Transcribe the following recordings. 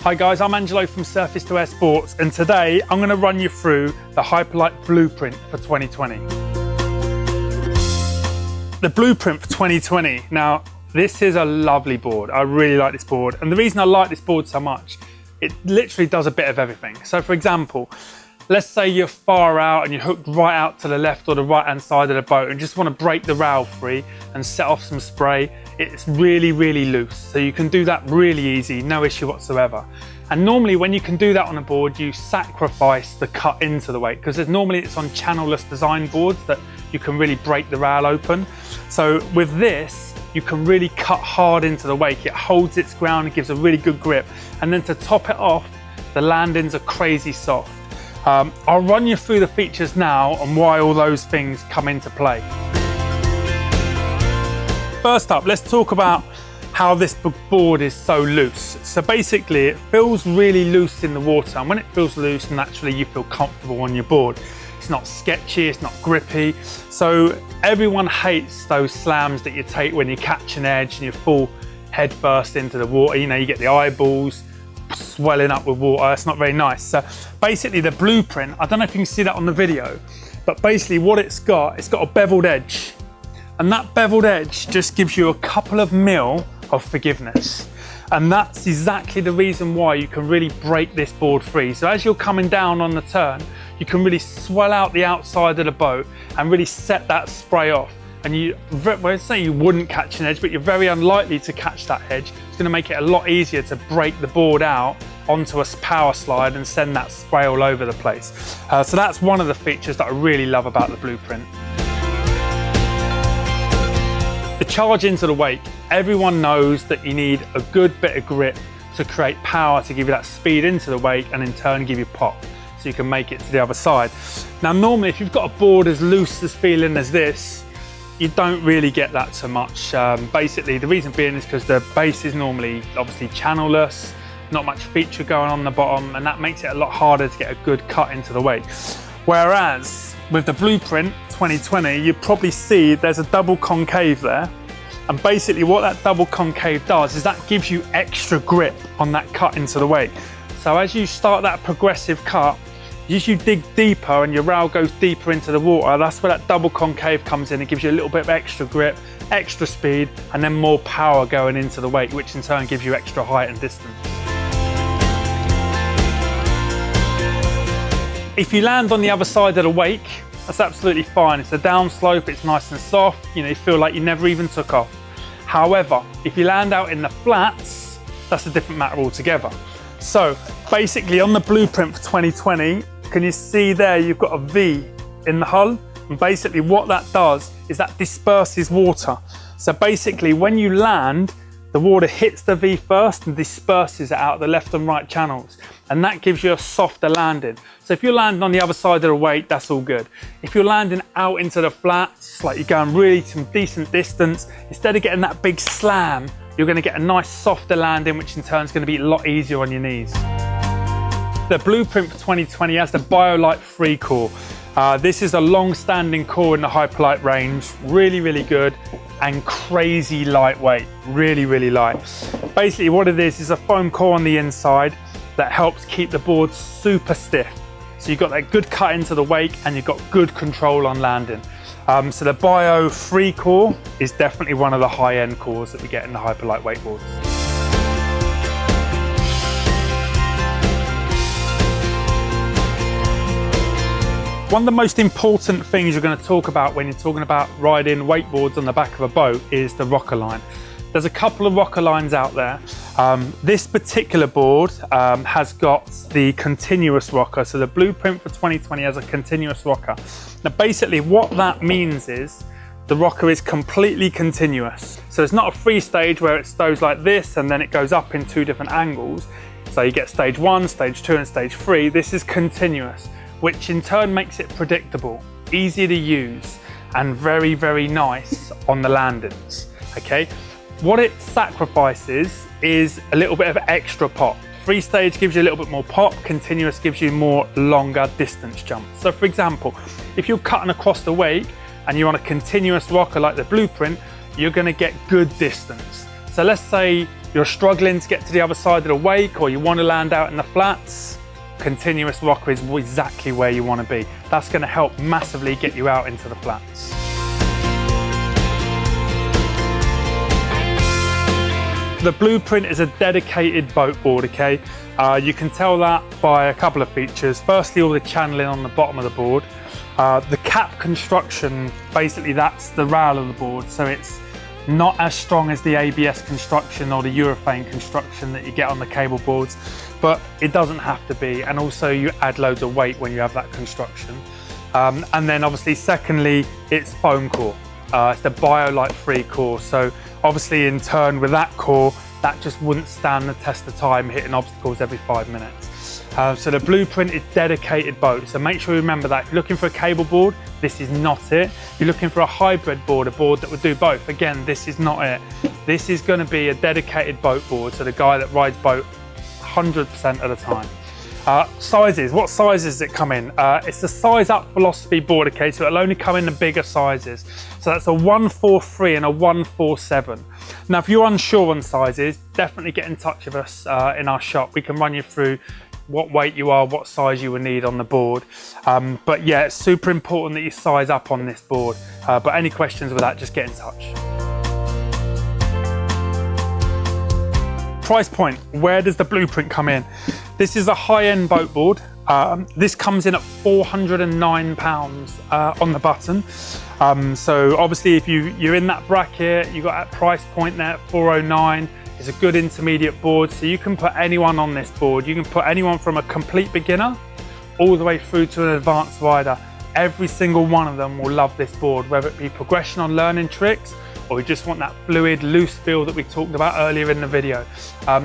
Hi guys, I'm Angelo from Surface to Air Sports, and today I'm going to run you through the Hyperlite Blueprint for 2020. The Blueprint for 2020. Now, this is a lovely board. I really like this board, and the reason I like this board so much, it literally does a bit of everything. So for example, let's say you're far out and you're hooked right out to the left or the right hand side of the boat and just want to break the rail free and set off some spray. It's really loose, so you can do that really easy, no issue whatsoever. And normally when you can do that on a board, you sacrifice the cut into the wake, because normally it's on channelless design boards that you can really break the rail open. So with this, you can really cut hard into the wake. It holds its ground, it gives a really good grip. And then to top it off, the landings are crazy soft. I'll run you through the features now and why all those things come into play. First up, let's talk about how this board is so loose. So basically it feels really loose in the water, and when it feels loose, naturally you feel comfortable on your board. It's not sketchy, it's not grippy. So everyone hates those slams that you take when you catch an edge and you fall head first into the water. You know, you get the eyeballs swelling up with water. It's not very nice. So basically the Blueprint, I don't know if you can see that on the video, but basically what it's got a beveled edge. And that beveled edge just gives you a couple of mil of forgiveness. And that's exactly the reason why you can really break this board free. So as you're coming down on the turn, you can really swell out the outside of the boat and really set that spray off. And well, say you wouldn't catch an edge, but you're very unlikely to catch that edge. It's going to make it a lot easier to break the board out onto a power slide and send that spray all over the place. So that's one of the features that I really love about the Blueprint. The charge into the wake. Everyone knows that you need a good bit of grip to create power to give you that speed into the wake and in turn give you pop so you can make it to the other side. Now normally if you've got a board as loose as feeling as this, you don't really get that so much. Basically the reason being is because the base is normally obviously channelless, not much feature going on the bottom, and that makes it a lot harder to get a good cut into the wake. Whereas with the Blueprint 2020, you probably see there's a double concave there. And basically what that double concave does is that gives you extra grip on that cut into the wake. So as you start that progressive cut, as you dig deeper and your rail goes deeper into the water, that's where that double concave comes in. It gives you a little bit of extra grip, extra speed, and then more power going into the wake, which in turn gives you extra height and distance. If you land on the other side of the wake, that's absolutely fine. It's a downslope, it's nice and soft, you know, you feel like you never even took off. However, if you land out in the flats, that's a different matter altogether. So basically on the Blueprint for 2020, can you see there you've got a V in the hull? And basically what that does is that disperses water. So basically when you land, the water hits the V first and disperses it out the left and right channels. And that gives you a softer landing. So if you're landing on the other side of the wake, that's all good. If you're landing out into the flats, like you're going really some decent distance, instead of getting that big slam, you're going to get a nice softer landing, which in turn is going to be a lot easier on your knees. The Blueprint for 2020 has the BioLite 3 core. This is a long-standing core in the Hyperlite range, really good and crazy lightweight, really light. Basically what it is a foam core on the inside that helps keep the board super stiff. So you've got that good cut into the wake and you've got good control on landing. So the Bio 3 core is definitely one of the high-end cores that we get in the Hyperlite wakeboards. One of the most important things you're going to talk about when you're talking about riding wakeboards on the back of a boat is the rocker line. There's a couple of rocker lines out there. This particular board has got the continuous rocker. So the Blueprint for 2020 has a continuous rocker. Now basically what that means is the rocker is completely continuous. So it's not a free stage where it stows like this and then it goes up in two different angles. So you get stage 1, stage 2 and stage 3. This is continuous, which in turn makes it predictable, easy to use and very nice on the landings, okay? What it sacrifices is a little bit of extra pop. Free stage gives you a little bit more pop, continuous gives you more longer distance jumps. So for example, if you're cutting across the wake and you're on a continuous rocker like the Blueprint, you're gonna get good distance. So let's say You're struggling to get to the other side of the wake, or you want to land out in the flats, continuous rocker is exactly where you want to be. That's going to help massively get you out into the flats. The Blueprint is a dedicated boat board, okay? You can tell that by a couple of features. Firstly, all the channeling on the bottom of the board. The cap construction, basically that's the rail of the board, so it's not as strong as the ABS construction or the urethane construction that you get on the cable boards, but it doesn't have to be, and also you add loads of weight when you have that construction. And then obviously secondly, it's foam core. It's the BioLite free core, so obviously in turn with that core, that just wouldn't stand the test of time hitting obstacles every 5 minutes. So the Blueprint is dedicated boat, so make sure you remember that. If you're looking for a cable board, this is not it. If you're looking for a hybrid board, a board that would do both, again, this is not it. This is going to be a dedicated boat board, so the guy that rides boat 100% of the time. Sizes, what sizes does it come in? It's the size up philosophy board, okay, so it'll only come in the bigger sizes. So that's a 143 and a 147. Now, if you're unsure on sizes, definitely get in touch with us in our shop. We can run you through what weight you are, what size you will need on the board. But yeah, it's super important that you size up on this board. But any questions with that, just get in touch. Price point, where does the Blueprint come in? This is a high-end boat board. This comes in at £409 on the button. So obviously if you're in that bracket, you got that price point there at £409. It's a good intermediate board, so you can put anyone on this board. You can put anyone from a complete beginner all the way through to an advanced rider. Every single one of them will love this board, whether it be progression on learning tricks, or we just want that fluid, loose feel that we talked about earlier in the video.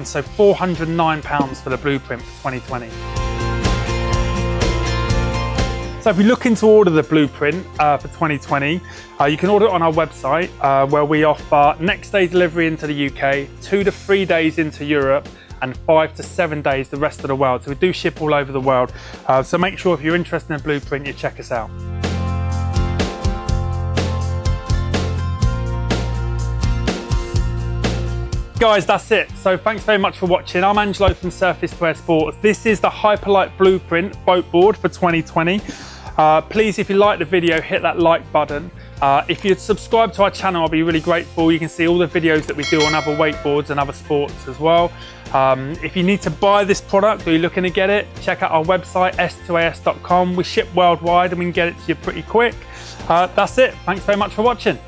So £409 for the Blueprint for 2020. So if you're looking to order the Blueprint for 2020, you can order it on our website where we offer next day delivery into the UK, 2 to 3 days into Europe, and 5 to 7 days the rest of the world. So we do ship all over the world. So make sure if you're interested in a Blueprint, you check us out. Guys, that's it. So thanks very much for watching. I'm Angelo from Surface to Air Sports. This is the Hyperlite Blueprint boat board for 2020. Please, if you like the video, hit that like button. If you'd subscribe to our channel, I'll be really grateful. You can see all the videos that we do on other wakeboards and other sports as well. If you need to buy this product or you're looking to get it, check out our website, s2as.com. We ship worldwide and we can get it to you pretty quick. That's it. Thanks very much for watching.